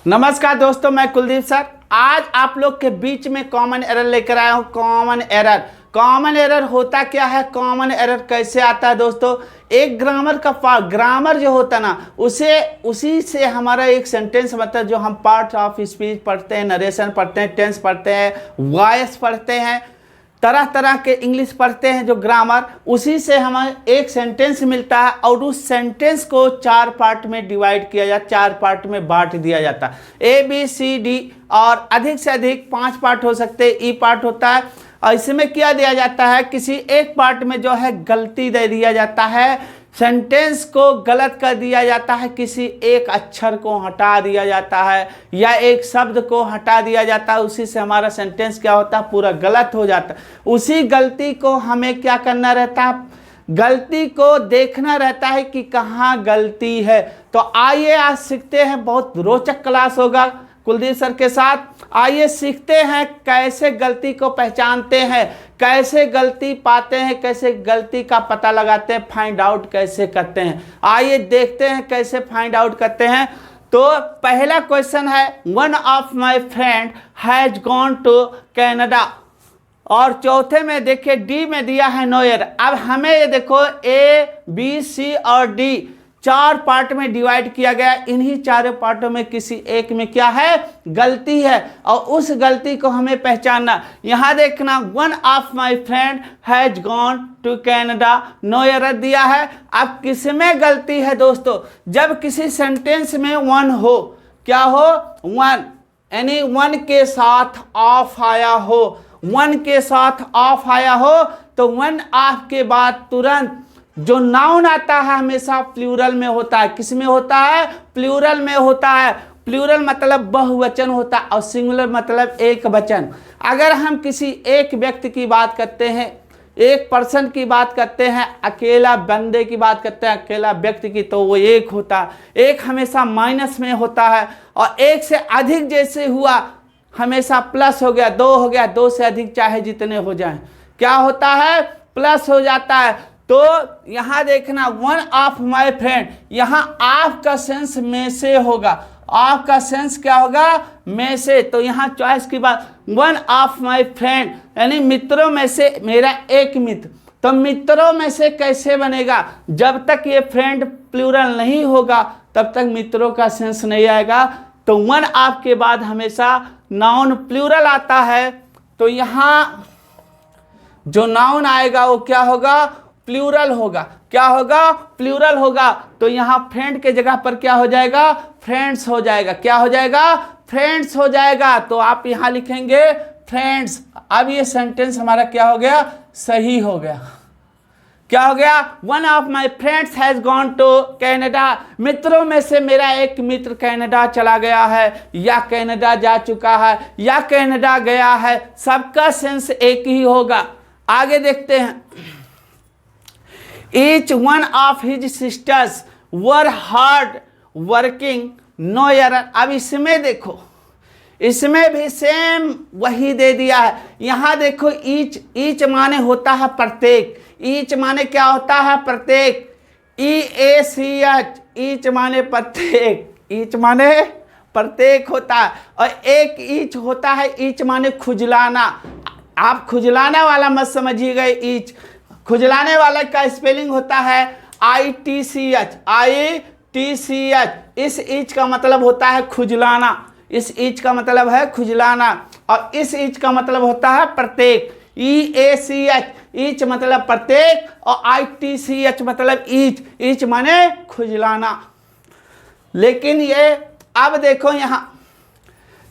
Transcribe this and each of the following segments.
नमस्कार दोस्तों, मैं कुलदीप सर। आज आप लोग के बीच में कॉमन एरर लेकर आया हूँ। कॉमन एरर होता क्या है, कॉमन एरर कैसे आता है दोस्तों? एक ग्रामर का पार्ट, ग्रामर जो होता है ना, उसी से हमारा एक सेंटेंस बनता है। जो हम पार्ट ऑफ स्पीच पढ़ते हैं, नरेशन पढ़ते हैं, टेंस पढ़ते हैं, वॉइस पढ़ते हैं, तरह तरह के इंग्लिश पढ़ते हैं, जो ग्रामर, उसी से हमें एक सेंटेंस मिलता है और उस सेंटेंस को 4 पार्ट में डिवाइड किया जाता, 4 पार्ट में बांट दिया जाता है। ABCD और अधिक से अधिक 5 पार्ट हो सकते हैं, ई पार्ट होता है। और इसमें क्या दिया जाता है, किसी एक पार्ट में जो है गलती दे दिया जाता है, सेंटेंस को गलत कर दिया जाता है, किसी एक अक्षर को हटा दिया जाता है या एक शब्द को हटा दिया जाता है। उसी से हमारा सेंटेंस क्या होता है, पूरा गलत हो जाता है। उसी गलती को हमें क्या करना रहता है, गलती को देखना रहता है कि कहाँ गलती है। तो आइए आज सीखते हैं, बहुत रोचक क्लास होगा कुलदीप सर के साथ। आइए सीखते हैं कैसे गलती को पहचानते हैं, कैसे गलती पाते हैं, कैसे गलती का पता लगाते हैं, फाइंड आउट कैसे करते हैं। आइए देखते हैं कैसे फाइंड आउट करते हैं। तो पहला क्वेश्चन है, one of my friend has gone to Canada. और चौथे में देखिए डी में दिया है नो एरर। अब हमें ये देखो A, B, C और D 4 पार्ट में डिवाइड किया गया। इन्हीं 4 पार्टों में किसी एक में क्या है, गलती है, और उस गलती को हमें पहचानना। यहां देखना, one of my friend has gone to Canada, no error दिया है। अब किसमें गलती है दोस्तों? जब किसी सेंटेंस में वन हो, क्या हो, वन, यानी वन के साथ ऑफ आया हो, वन के साथ ऑफ आया हो, तो वन ऑफ के बाद तुरंत जो नाउन आता है हमेशा प्लूरल में होता है। किस में होता है? प्लूरल में होता है। प्लूरल मतलब बहुवचन होता है और सिंगुलर मतलब एक वचन। अगर हम किसी एक व्यक्ति की बात करते हैं, एक पर्सन की बात करते हैं, अकेला बंदे की बात करते हैं, अकेला व्यक्ति की, तो वो एक होता है। एक हमेशा माइनस में होता है, और एक से अधिक जैसे हुआ हमेशा प्लस हो गया, 2 हो गया, 2 से अधिक चाहे जितने हो जाएं, क्या होता है, प्लस हो जाता है। तो यहां देखना, वन ऑफ माय फ्रेंड, यहां ऑफ का सेंस में से होगा। ऑफ का सेंस क्या होगा, में से। तो यहां चॉइस की बात, वन ऑफ माय फ्रेंड यानी मित्रों में से मेरा एक मित्र। तो मित्रों में से कैसे बनेगा? जब तक ये फ्रेंड प्लूरल नहीं होगा तब तक मित्रों का सेंस नहीं आएगा। तो वन ऑफ के बाद हमेशा नाउन प्लूरल आता है। तो यहां जो नाउन आएगा वो क्या होगा, प्लूरल होगा। क्या होगा, प्लूरल होगा। तो यहाँ फ्रेंड के जगह पर क्या हो जाएगा, फ्रेंड्स हो जाएगा। क्या हो जाएगा, फ्रेंड्स हो जाएगा। तो आप यहाँ लिखेंगे फ्रेंड्स। अब ये सेंटेंस हमारा क्या हो गया, सही हो गया। क्या हो गया, one of my friends has gone to Canada, मित्रों में से मेरा एक मित्र कनाडा चला गया है, या कनाडा जा चुका है, या कनाडा गया है। सबका सेंस एक ही होगा। आगे देखते हैं, Each one of his sisters were hard working, no error। अब इसमें देखो, इसमें भी सेम वही दे दिया है। यहां देखो, ईच माने होता है प्रत्येक। ईच माने क्या होता है, प्रत्येक। EACH, ईच माने प्रत्येक। ईच माने प्रत्येक होता है। और एक ईच होता है, ईच माने खुजलाना। आप खुजलाना वाला मत समझिएगा। ईच, खुजलाने वाला का स्पेलिंग होता है ITCH। इस ईच का मतलब होता है खुजलाना। इस ईच का मतलब है खुजलाना, और इस ईच का मतलब होता है प्रत्येक। EACH, ईच मतलब प्रत्येक, और ITCH मतलब ईच। ईच माने खुजलाना। लेकिन ये अब देखो यहाँ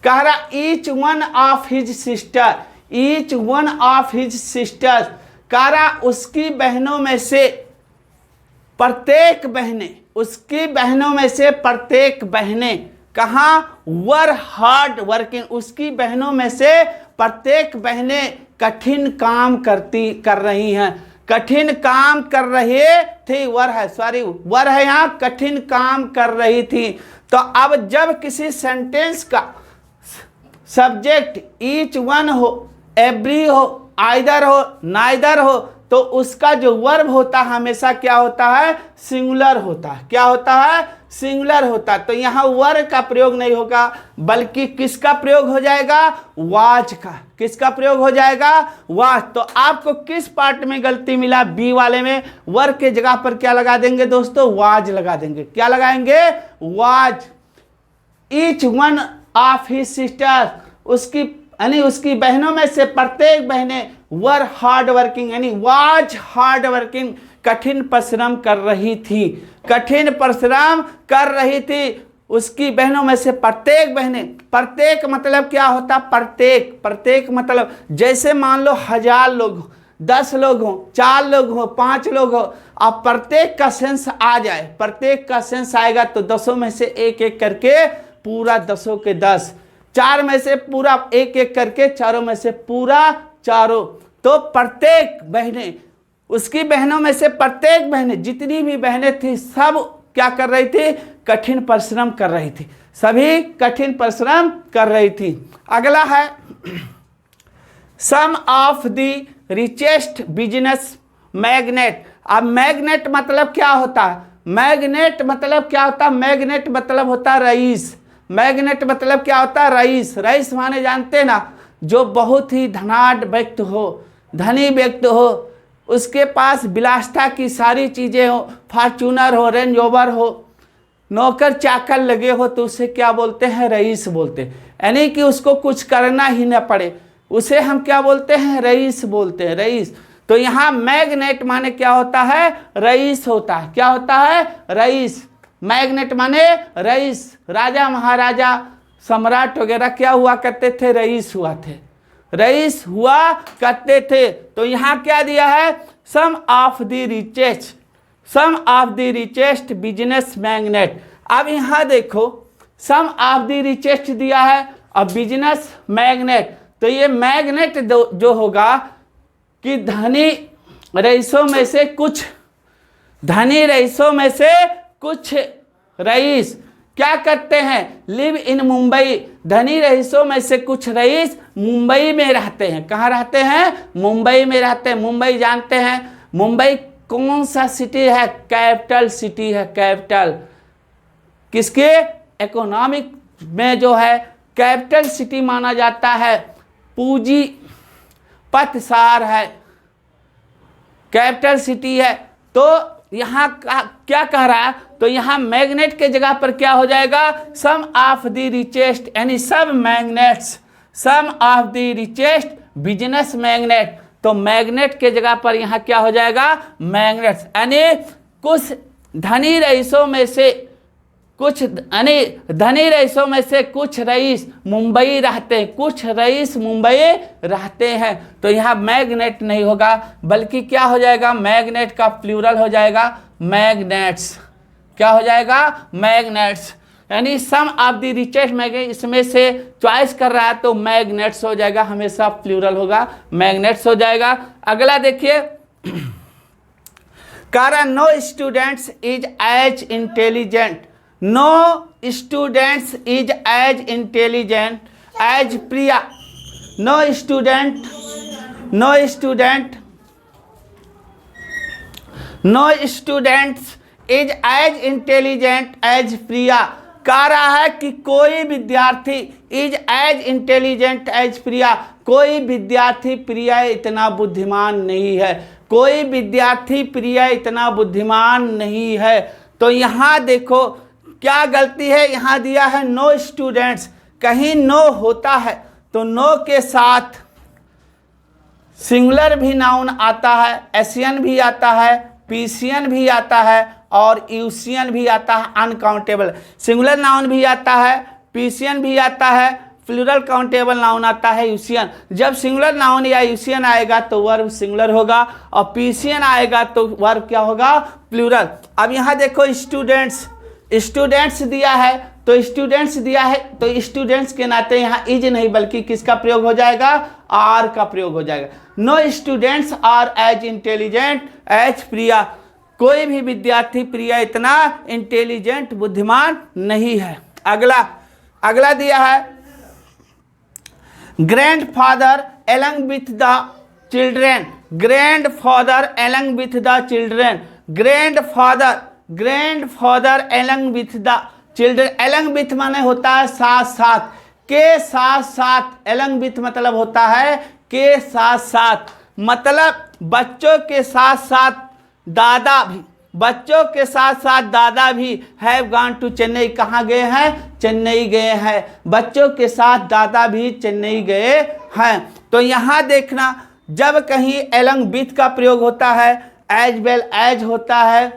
कह रहा, each one of his sister, each one of his sisters, कारा उसकी बहनों में से प्रत्येक बहनें, उसकी बहनों में से प्रत्येक बहनें, कहाँ, वर हार्ड वर्किंग, उसकी बहनों में से प्रत्येक बहनें कठिन काम कर रही हैं। कठिन काम कर रही थी, वर है यहाँ, कठिन काम कर रही थी। तो अब जब किसी सेंटेंस का सब्जेक्ट ईच वन हो, एवरी हो, आइदर हो, नाइदर हो, तो उसका जो वर्ब होता है हमेशा क्या होता है, सिंगुलर होता है। क्या होता है, सिंगुलर होता, तो यहाँ वर का प्रयोग नहीं होगा, बल्कि किसका प्रयोग हो जाएगा? वाज का। किसका प्रयोग हो जाएगा? वाज। तो आपको किस पार्ट में गलती मिला? बी वाले में। वर के जगह पर क्या लगा देंगे दोस्तों? वाज लगा देंगे। क्या लगाएंगे? Was. Each one of his sister, उसकी यानी उसकी बहनों में से प्रत्येक बहनें वर हार्ड वर्किंग, यानी वाज हार्ड वर्किंग, कठिन परिश्रम कर रही थी। कठिन परिश्रम कर रही थी उसकी बहनों में से प्रत्येक बहनें। प्रत्येक मतलब क्या होता? प्रत्येक। प्रत्येक मतलब जैसे मान लो 1000 लोग हो, 10 लोग हो, 4 लोग हो, 5 लोग हो, अब प्रत्येक का सेंस आ जाए, प्रत्येक का सेंस आएगा तो 10 में से एक एक करके पूरा 10 के 10, 4 में से पूरा एक एक करके चारों में से पूरा चारों। तो प्रत्येक बहनें, उसकी बहनों में से प्रत्येक बहनें, जितनी भी बहनें थी सब क्या कर रही थी? कठिन परिश्रम कर रही थी। सभी कठिन परिश्रम कर रही थी। अगला है some of the richest business magnate. अब मैग्नेट मतलब क्या होता है? मैग्नेट मतलब क्या होता है? मैग्नेट मतलब होता है रईस। मैग्नेट मतलब क्या होता है? रईस। रईस माने जानते ना, जो बहुत ही धनाढ़ व्यक्ति हो, धनी व्यक्ति हो, उसके पास विलासिता की सारी चीज़ें हो, फॉर्च्यूनर हो, रेंज रोवर हो, नौकर चाकर लगे हो, तो उसे क्या बोलते हैं? रईस बोलते हैं। यानी कि उसको कुछ करना ही न पड़े, उसे हम क्या बोलते हैं? रईस बोलते हैं, रईस। तो यहाँ मैग्नेट माने क्या होता है? रईस होता है। क्या होता है? रईस। मैग्नेट माने रईस। राजा महाराजा सम्राट वगैरह क्या हुआ करते थे? रईस हुआ थे, रईस हुआ करते थे। तो यहाँ क्या दिया है? Some of the richest, some of the richest business magnate. अब यहाँ देखो, सम ऑफ द रिचेस्ट दिया है और बिजनेस मैग्नेट। तो ये मैग्नेट जो होगा कि धनी रईसों में से कुछ, धनी रईसों में से कुछ रईस क्या करते हैं? Live in Mumbai. धनी रईसों में से कुछ रईस मुंबई में रहते हैं। कहाँ रहते हैं? मुंबई में रहते हैं। मुंबई जानते हैं? मुंबई कौन सा सिटी है? कैपिटल सिटी है। कैपिटल किसके? इकोनॉमिक में जो है कैपिटल सिटी माना जाता है, पूंजी पथसार है, कैपिटल सिटी है। तो यहाँ क्या कह रहा है? तो यहाँ मैग्नेट के जगह पर क्या हो जाएगा? सम ऑफ द रिचेस्ट, यानी सब magnets, some of the richest business magnet. तो मैग्नेट के जगह पर यहाँ क्या हो जाएगा? मैग्नेट्स। यानी कुछ धनी रईसों में से कुछ, यानी धनी रईसों में से कुछ रईस मुंबई रहते हैं, कुछ रईस मुंबई रहते हैं। तो यहाँ मैग्नेट नहीं होगा, बल्कि क्या हो जाएगा? मैग्नेट का प्लूरल हो जाएगा मैग्नेट्स। क्या हो जाएगा? मैग्नेट्स। यानी सम ऑफ द रिचेस्ट मैग्नेट, इसमें से चॉइस कर रहा है तो मैग्नेट्स हो जाएगा, हमेशा प्लूरल होगा, मैग्नेट्स हो जाएगा। अगला देखिए, कारण no students is as intelligent, no students is as intelligent as Priya. No student, no student, no students is as intelligent as Priya. कह रहा है कि कोई विद्यार्थी is as intelligent as Priya, कोई विद्यार्थी प्रिया इतना बुद्धिमान नहीं है, कोई विद्यार्थी प्रिया इतना बुद्धिमान नहीं है। तो यहाँ देखो क्या गलती है? यहाँ दिया है नो स्टूडेंट्स, कहीं नो होता है तो नो के साथ सिंगुलर भी नाउन आता है, एशियन भी आता है, पीसियन भी आता है और यूसियन भी आता है। अनकाउंटेबल सिंगुलर नाउन भी आता है, पीसियन भी आता है, प्लूरल काउंटेबल नाउन आता है यूसियन। जब सिंगुलर नाउन या यूसियन आएगा तो वर्ब सिंगुलर होगा और पीसियन आएगा तो वर्ब क्या होगा? प्लूरल। अब यहाँ देखो स्टूडेंट्स, स्टूडेंट्स दिया है तो स्टूडेंट्स दिया है तो स्टूडेंट्स के नाते यहाँ इज नहीं बल्कि किसका प्रयोग हो जाएगा? आर का प्रयोग हो जाएगा। No students are as intelligent as Priya, कोई भी विद्यार्थी प्रिया इतना इंटेलिजेंट बुद्धिमान नहीं है। अगला दिया है grandfather along with the children, grandfather along with the children. Grandfather grandfather along with the children. Along with माने होता है साथ साथ, के साथ साथ। एलंग विथ मतलब होता है के साथ साथ, मतलब बच्चों के साथ साथ दादा भी, बच्चों के साथ साथ दादा भी हैव गॉन टू चेन्नई। कहाँ गए हैं? चेन्नई गए हैं। बच्चों के साथ दादा भी चेन्नई गए हैं। तो यहाँ देखना, जब कहीं एलंग विथ का प्रयोग होता है, एज वेल एज होता है,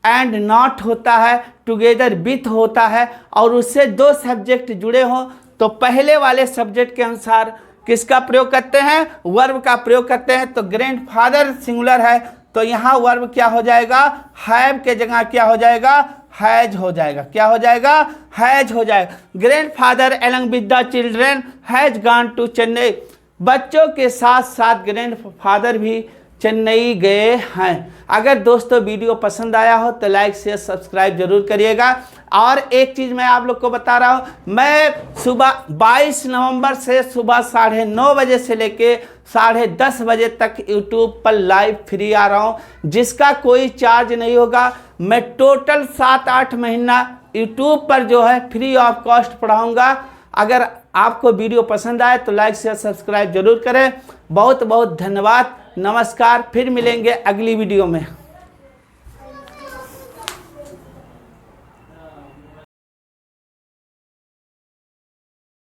एंड नॉट होता है, टुगेदर विथ होता है, और उससे दो सब्जेक्ट जुड़े हों, तो पहले वाले सब्जेक्ट के अनुसार किसका प्रयोग करते हैं? वर्ब का प्रयोग करते हैं। तो ग्रैंडफादर सिंगुलर है, तो यहाँ वर्ब क्या हो जाएगा? हैव के जगह क्या हो जाएगा? हैज हो जाएगा। क्या हो जाएगा? हैज हो जाएगा। Grandfather along with the children has gone to Chennai. बच्चों के साथ साथ ग्रैंडफादर भी चेन्नई गए हैं। अगर दोस्तों वीडियो पसंद आया हो तो लाइक शेयर सब्सक्राइब जरूर करिएगा। और एक चीज़ मैं आप लोग को बता रहा हूँ, मैं सुबह 22 नवंबर से सुबह 9:30 बजे से लेके 10:30 बजे तक यूट्यूब पर लाइव फ्री आ रहा हूँ, जिसका कोई चार्ज नहीं होगा। मैं टोटल 7-8 महीना यूट्यूब पर जो है फ्री ऑफ कॉस्ट पढ़ाऊँगा। अगर आपको वीडियो पसंद आए तो लाइक शेयर सब्सक्राइब जरूर करें। बहुत बहुत धन्यवाद। नमस्कार, फिर मिलेंगे अगली वीडियो में।